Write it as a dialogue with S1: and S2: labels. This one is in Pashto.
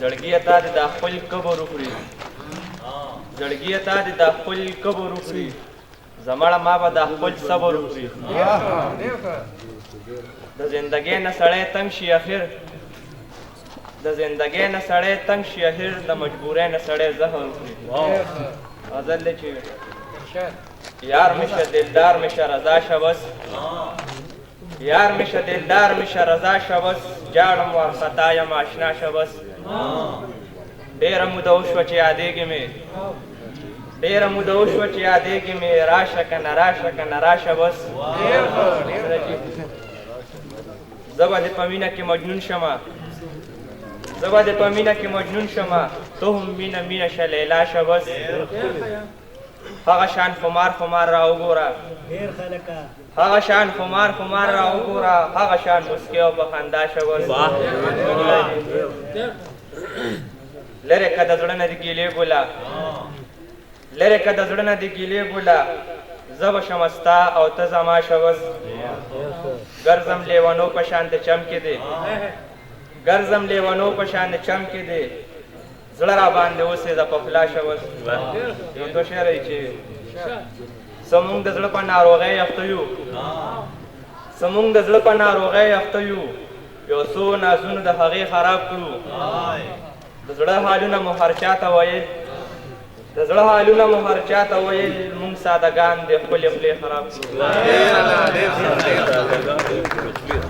S1: زړګي تا دې د خپل کبر وخوري زړګي تا دې د خپل کبر وخوري زمړه ما به د خپل صبر وخوري د زندګۍ نه سړی تنګ شي اخر د زندګۍ نه سړی تنګ شي اخر د مجبورۍ نه سړی زهر وخوري غزل دی چې یار میشه دلدار میشه رضا شه بس یار میشه دلدار میشه رضا شه بس جاړم وارخطا یم آشنا شه بس ډېره موده وشوه چې یادېږي مې ډېره موده وشوه چې یادېږي مې راشه که نه راشه که نه راشه بس زه به دې په مینه کې مجنون شمه زه به دې په مینه کې مجنون شمه ته هم مینه مینه شه لیلا شه بس هغه شان خمار خمار را وګوره هغه شان خمار خمار را وګوره هغه شان مسکي او په خندا شه بس لرې که د زړه نه دې ګیلې ګله لرې که د زړه نه دې ګیلې ګله زه به شم ستا او ته زما شه بس ګرځم لیونو په شان د چمکې دی ګرځم لیونو په شان د چمکې دی زړه را باندې اوسېده په فلاشه بس یو دوه شعر دی چې زمونږ د زړه په ناروغۍ اخته یو زمونږ د زړه په ناروغۍ اخته یو یو څو نازونه د هغې خراب کړو د زړه حالونه مو هر چا ته ویل د زړه حالونه مو هر چا ته ویل مونږ سادهګان د خپلې خولې خراب کړو